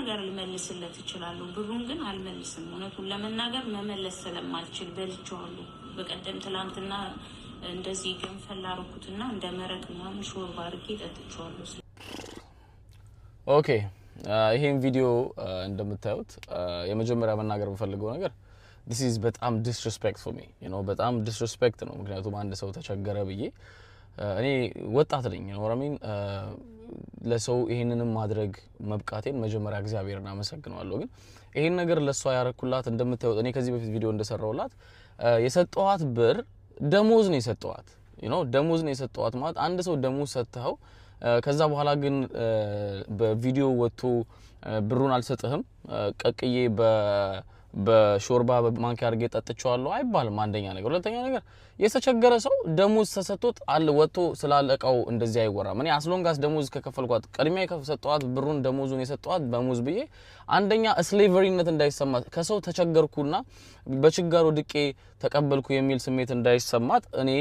ነገር ልመልስለት እችላለሁ ብሩን ግን አልመልስም እውነቱን ለመናገር መመለስ ስለማልችል በልቼዋለሁ በቀደም ትላንትና እንደዚህ ገንፈል አደረኩትና እንደ መረቅ ምናምን ሾርባ አድርጌ ጠጥቼዋለሁ ኦኬ ይሄን ቪዲዮ እንደምታዩት የመጀመሪያ መናገር የምፈልገው ነገር this is በጣም disrespect for me you know በጣም disrespect ነው ምክንያቱም አንድ ሰው ተቸገረ ብዬ እኔ ወጣት ነኝ you know what I mean ለሰው ይሄንንም ማድረግ መብቃቴን መጀመሪያ እግዚአብሔርን አመሰግናለሁ ግን ይሄን ነገር ለሷ ያረኩላት እንደምታዩት እኔ ከዚህ በፊት ቪዲዮ እንደሰራውላት የሰጠዋት ብር ደሞዝ ነው የሰጠዋት you know ደሞዝ ነው የሰጠዋት ማለት አንድ ሰው ደሞዝ ሰጥተው ከዛ በኋላ ግን በቪዲዮ ወጥቶ ብሩን አልሰጥህም ቀቅዬ በሾርባ በማንኪያ አድርጌ ጠጥቼዋለሁ አይባልም አንደኛ ነገር ሁለተኛ ነገር የተቸገረ ሰው ደሞዝ ተሰጥቶት አለ ወጥቶ ስላለቀው እንደዚህ አይወራም እኔ አስሎንጋስ ደሞዝ ከከፈልኳት ቀድሜ ከሰጠዋት ብሩን ደሞዙን የሰጠዋት በሙዝ ብዬ አንደኛ ስሌቨሪነት እንዳይሰማት ከሰው ተቸገርኩና በችጋሩ ድቄ ተቀበልኩ የሚል ስሜት እንዳይሰማት እኔ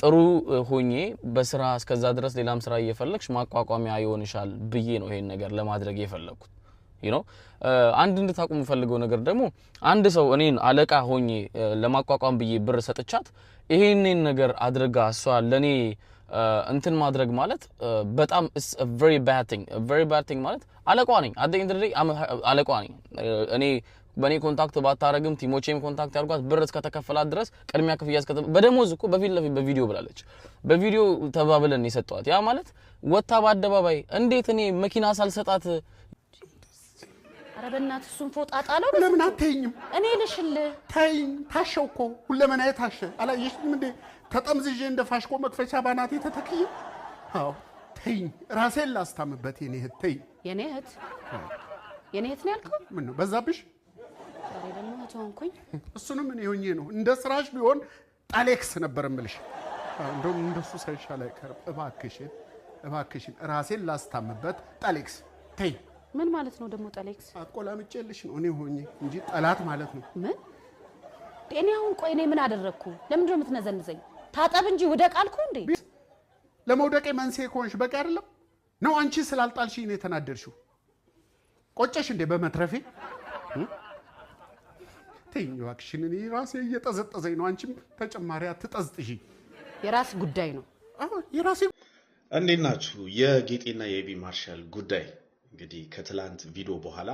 ጥሩ ሆኜ በስራ እስከዛ ድረስ ሌላም ስራ እየፈለክሽ ማቋቋሚያ ይሆንሻል ብዬ ነው ይሄን ነገር ለማድረግ የፈለኩት you know አንድ እንድታቁም ፈልገው ነገር ደግሞ አንድ ሰው እኔን አለቃ ሆኜ ለማቋቋም ብዬ ብር ሰጥቻት ይሄንን ነገር አድርጋ እሷ ለኔ እንትን ማድረግ ማለት በጣም is a very bad thing ማለት አለቃዋ ነኝ at the end of the day አለቃዋ ነኝ እኔ በኔ ኮንታክት ባታረግም ቲሞቼም ኮንታክት ያርጓት ብር እስከተከፈላት ድረስ ቅድሚያ ክፍያ በደሞዝ እኮ በቪዲዮ ብላለች በቪዲዮ ተባብለን የሰጠዋት ያ ማለት ወጣ በአደባባይ እንዴት እኔ መኪና ሳልሰጣት አረበናት እሱን ፎጣጣለው ለምን አትይኝም እኔ ልሽል ታይኝ ታሸውኮ ሁለመናዬ ታሸ አላየሽም እንዴ ተጠምዝዤ እንደ ፋሽኮ መክፈቻ ባናቴ ተተክዬ አዎ ታይኝ ራሴን ላስታምበት የኔ እህት ታይኝ የኔ እህት ነው ያልከው ምን ነው በዛብሽ ዛሬ ደግሞ ተወንኩኝ እሱንም እኔ ሆኜ ነው እንደ ስራሽ ቢሆን ጣሌክስ ነበር እምልሽ እንደውም እንደሱ ሳይሻል አይቀርም እባክሽን ራሴን ላስታምበት ጣሌክስ ታይኝ ምን ማለት ነው ደግሞ ጣሌክስ አቆላምጬልሽ ነው እኔ ሆኜ እንጂ ጠላት ማለት ነው ምን እኔ አሁን ቆይ እኔ ምን አደረኩ ለምን ነው የምትነዘንዘኝ ታጠብ እንጂ ወደቅ አልኩ እንዴ ለመውደቄ መንስኤ ኮንሽ በቃ አይደለም ነው አንቺ ስላልጣልሽ ነው የተናደርሽው ቆጨሽ እንዴ በመትረፌ ተይኝ እባክሽን እኔ ራሴ እየጠዘጠዘኝ ነው አንቺም ተጨማሪ አትጠዝጥሺ የራስ ጉዳይ ነው አዎ የራሴ እንዴት ናችሁ የጌጤና የኤቢ ማርሻል ጉዳይ እንግዲህ ከትላንት ቪዲዮ በኋላ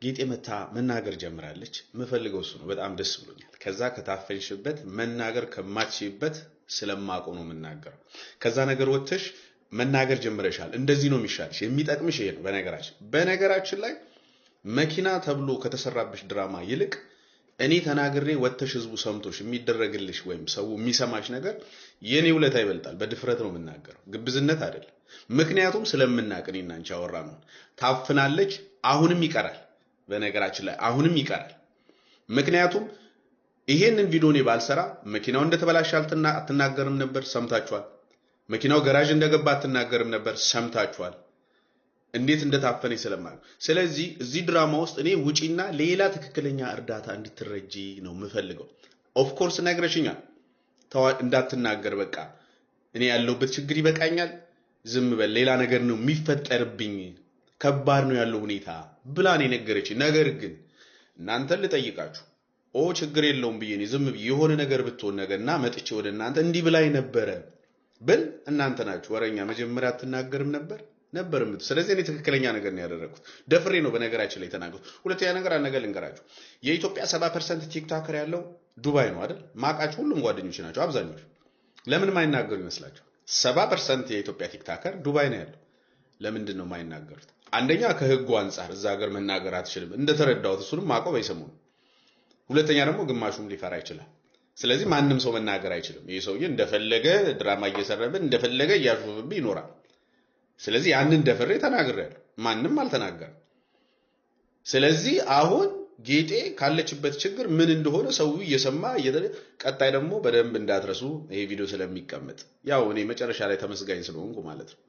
ጌጤ መታ መናገር ጀምራለች መፈልገው እሱ ነው በጣም ደስ ብሎኛል ከዛ ከታፈንሽበት መናገር ከማትችይበት ስለማቆም ነው መናገር ከዛ ነገር ወጥተሽ መናገር ጀምረሻል እንደዚህ ነው የሚሻልሽ የሚጠቅምሽ ይሄ ነው በነገራችን ላይ መኪና ተብሎ ከተሰራብሽ ድራማ ይልቅ እኔ ተናግሬ ወጥተሽ ህዝቡ ሰምቶሽ የሚደረግልሽ ወይም ሰው የሚሰማሽ ነገር የኔ ውለታ ይበልጣል በድፍረት ነው መናገር ግብዝነት አይደለም ምክንያቱም ስለምናቀኝና አንቺ አወራነው ታፍናለች አሁንም ይቀራል በነገራችን ላይ አሁንም ይቀራል ምክንያቱም ይሄንን ቪዲዮ ነው ባልሰራ መኪናው እንደተበላሽ አትናገርም ነበር ሰምታችኋል መኪናው ጋራጅ እንደገባ አትናገርም ነበር ሰምታችኋል እንዴት እንደታፈነ ይሰለማል ስለዚህ እዚህ ድራማ ውስጥ እኔ ውጪና ሌላ ትክክለኛ እርዳታ እንድትረጂ ነው የምፈልገው ኦፍ ኮርስ ነግረሽኛል እንዳትናገር በቃ እኔ ያለውበት ችግር ይበቃኛል ዝም በል ሌላ ነገር ነው የሚፈጠርብኝ ከባድ ነው ያለው ሁኔታ ብላኔ ነገረች ነገር ግን እናንተ ልጠይቃችሁ ችግር የለውም ብዬኔ ዝም ብዬ የሆነ ነገር ብትሆን ነገርና መጥቼ ወደ እናንተ እንዲህ ብላይ ነበር ብል እናንተ ናችሁ ወረኛ መጀመሪያ አትናገርም ነበርም ስለዚህ እኔ ትክክለኛ ነገር ነው ያደረኩት ደፍሬ ነው በነገራችን ላይ ተናገርኩት ሁለተኛ ነገር አነገር ልንገራችሁ የኢትዮጵያ 70% ቲክቶከር ያለው ዱባይ ነው አይደል ማቃችሁ ሁሉም ጓደኞች ናቸው አብዛኞቹ ለምን ማይናገሩ ይመስላችሁ 70% የኢትዮጵያ ቲክቶከር ዱባይ ነው ያለው ለምንድን ነው ማይናገሩት አንደኛ ከህጉ አንፃር እዛ ሀገር መናገር አትችልም እንደተረዳሁት እሱንም ማቆም አይሰሙም ሁለተኛ ደግሞ ግማሹም ሊፈራ ይችላል ስለዚህ ማንንም ሰው መናገር አይችልም ይሄ ሰውዬ እንደፈለገ ድራማ እየሰራብን እንደፈለገ ያሹፍብኝ ይኖራል ስለዚህ ያንን ደፍሬ ተናግሬያለሁ ማንንም አልተናገረም ስለዚህ አሁን ጌጤ ካለችበት ችግር ምን እንደሆነ ሰው እየሰማ ቀጣይ ደግሞ በደንብ እንዳትረሱ ይሄ ቪዲዮ ስለሚቀመጥ ያው እኔ መጨረሻ ላይ ተመስጋኝ ስለሆንኩ ማለት ነው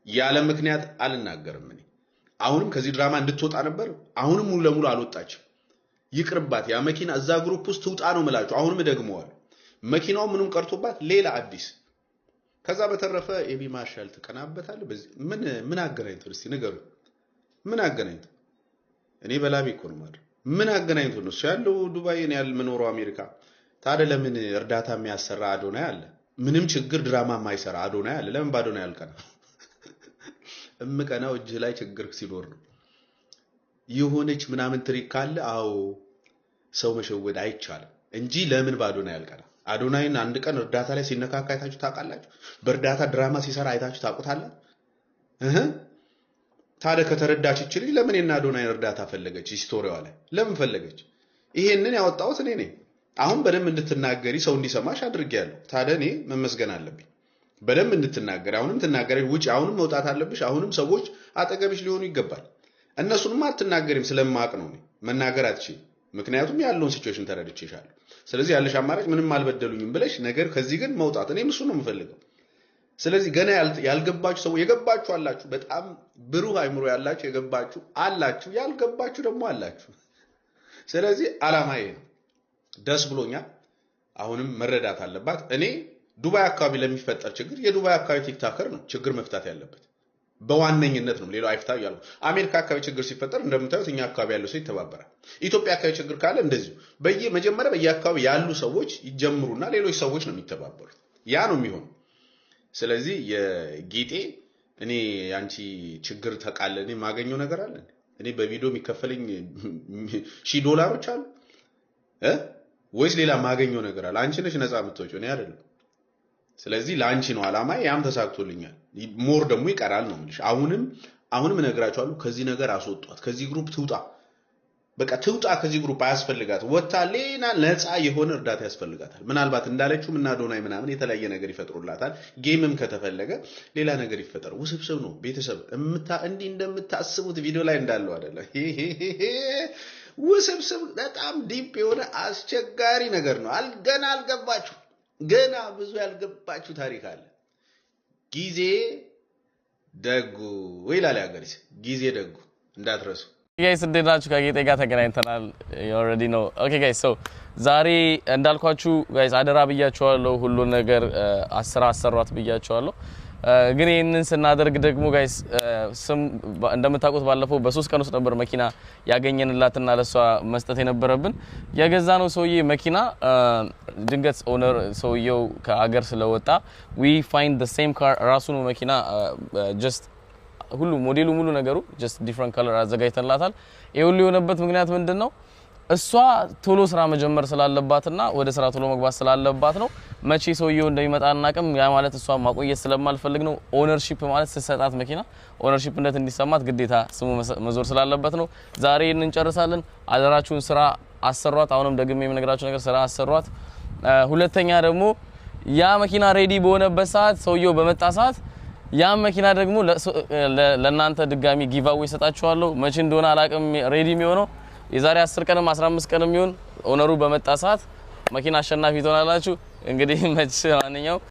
ያለ ምክንያት አልናገርም እኔ አሁንም ከዚህ ድራማ እንድትወጣ ነበር አሁንም ሙሉ ለሙሉ አልወጣችም ይቅርባት ያ መኪና እዛ ግሩፕ ውስጥ ትውጣ ነው መላችሁ አሁንም ደግመዋል መኪናው ምንም ቀርቶባት ሌላ አዲስ ከዛ በተረፈ ኤቢ ማርሻል ተቀናበታል በዚህ ምን አገናኝቶ እስቲ ንገሩ ምን አገናኝቶ እኔ በላቤ እኮ ነው ማለት ምን አገናኝቶ ነው? እሱ ያለው ዱባይ ነው ያለው የምኖረው አሜሪካ። ታዲያ ለምን እርዳታ የሚያሰራ አዶናይ አለ? ምንም ችግር ድራማ የማይሰራ አዶናይ አለ። ለምን ባዶናይ ያልቀና? እምቀናው እጅ ላይ ችግር ሲኖር ነው። የሆነች ምናምን ትሪክ ካለ አዎ ሰው መሸወድ አይቻልም እንጂ ለምን ባዶናይ ያልቀና? አዶናይን አንድ ቀን እርዳታ ላይ ሲነካካ አይታችሁ ታውቃላችሁ? በእርዳታ ድራማ ሲሰራ አይታችሁ ታውቁታላችሁ? ታዲያ ከተረዳች ይችላል ለምን እና አዶናይን እርዳታ ፈለገች? ሂስቶሪዋ ላይ ለምን ፈለገች? ይሄንን ያወጣሁት እኔ ነኝ። አሁን በደንብ እንድትናገሪ ሰው እንዲሰማሽ አድርጌያለሁ። ታዲያ እኔ መመስገን አለብኝ። በደንብ እንድትናገሪ አሁንም ትናገሪ ውጪ፣ አሁንም መውጣት አለብሽ። አሁንም ሰዎች አጠገብሽ ሊሆኑ ይገባል። እነሱንም አትናገሪም ስለማቅ ነው መናገር አትችይም። ምክንያቱም ያለውን ሲቹዌሽን ተረድቼሻለሁ። ስለዚህ ያለሽ አማራጭ ምንም አልበደሉኝም ብለሽ ነገር ከዚህ ግን መውጣት እኔም እሱ ነው የምፈልገው። ስለዚህ ገና ያልገባችሁ ሰው የገባችሁ አላችሁ፣ በጣም ብሩህ አይምሮ ያላችሁ የገባችሁ አላችሁ፣ ያልገባችሁ ደግሞ አላችሁ። ስለዚህ አላማዬ ነው። ደስ ብሎኛል። አሁንም መረዳት አለባት። እኔ ዱባይ አካባቢ ለሚፈጠር ችግር የዱባይ አካባቢ ቲክታከር ነው ችግር መፍታት ያለበት በዋነኝነት ነው። ሌላው አይፍታ ያለው አሜሪካ አካባቢ ችግር ሲፈጠር እንደምታዩት እኛ አካባቢ ያለው ሰው ይተባበራል። ኢትዮጵያ አካባቢ ችግር ካለ እንደዚሁ መጀመሪያ በየአካባቢ ያሉ ሰዎች ይጀምሩና ሌሎች ሰዎች ነው የሚተባበሩት። ያ ነው የሚሆነው። ስለዚህ የጌጤ እኔ ያንቺ ችግር ተቃለኔ ማገኘው ነገር አለ። እኔ በቪዲዮ የሚከፈለኝ $1000 አሉ ወይስ ሌላ ማገኘው ነገር አለ? አንቺ ነሽ ነፃ የምትወጪው እኔ አይደለም። ስለዚህ ላንቺ ነው አላማዬ፣ ያም ተሳክቶልኛል። ሞር ደግሞ ይቀራል ነው እንዴ? አሁንም እነግራችኋለሁ፣ ከዚህ ነገር አስወጧት፣ ከዚህ ግሩፕ ትውጣ። በቃ ትውጣ ከዚህ ግሩፕ። አያስፈልጋት ወጣ ሌላ ነፃ የሆነ እርዳታ ያስፈልጋታል። ምናልባት እንዳለችው እና አዶናይ ምናምን የተለያየ ነገር ይፈጥሩላታል። ጌምም ከተፈለገ ሌላ ነገር ይፈጠር። ውስብስብ ነው ቤተሰብ። እንዲህ እንደምታስቡት ቪዲዮ ላይ እንዳለው አይደለም። ውስብስብ በጣም ዲፕ የሆነ አስቸጋሪ ነገር ነው። ገና አልገባችሁ፣ ገና ብዙ ያልገባችሁ ታሪክ አለ። ጊዜ ደጉ ይላል ያገሪስ። ጊዜ ደጉ እንዳትረሱ። ጋይስ እንዴት ናችሁ? ከጌጤ ጋር ተገናኝተናል። you already know okay guys so ዛሬ እንዳልኳችሁ ጋይስ አደራ ብያችኋለሁ። ሁሉ ነገር አሰሯት ብያችኋለሁ። ግን ይሄንን ስናደርግ ደግሞ ጋይስ ስም እንደምታውቁት ባለፈው በ3 ቀን ውስጥ ነበር መኪና ያገኘንላትና ለሷ መስጠት የነበረብን። የገዛነው ሰውዬ መኪና ድንገት ኦነር ሰውየው ከአገር ስለወጣ we find the same car ራሱን መኪና just ሁሉ ሞዴሉ ሙሉ ነገሩ just different color አዘጋጅተንላታል። ይሄ ሁሉ የሆነበት ምክንያት ምንድነው? እሷ ቶሎ ስራ መጀመር ስላለባትና ወደ ስራ ቶሎ መግባት ስላለባት ነው። መቼ ሰውየው እንደሚመጣ እናቀም። ያ ማለት እሷ ማቆየት ስለማልፈልግ ነው። ኦነርሺፕ ማለት ሲሰጣት መኪና ኦነርሺፕነት እንዲሰማት ግዴታ ስሙ መዞር ስላለበት ነው። ዛሬ እንጨርሳለን። አደራችሁን ስራ አሰሯት። አሁንም ደግሜ የምነግራችሁ ነገር ስራ አሰሯት። ሁለተኛ ደግሞ ያ መኪና ሬዲ በሆነበት ሰዓት ሰውየው በመጣ ሰዓት ያ መኪና ደግሞ ለናንተ ድጋሚ ጊቫዌ ሰጣችኋለሁ። መቼ እንደሆነ አላቀም ሬዲ የሚሆነው የዛሬ 10 ቀንም 15 ቀንም ይሁን ኦነሩ በመጣ ሰዓት መኪና አሸናፊ ትሆናላችሁ። እንግዲህ መቼ ማንኛው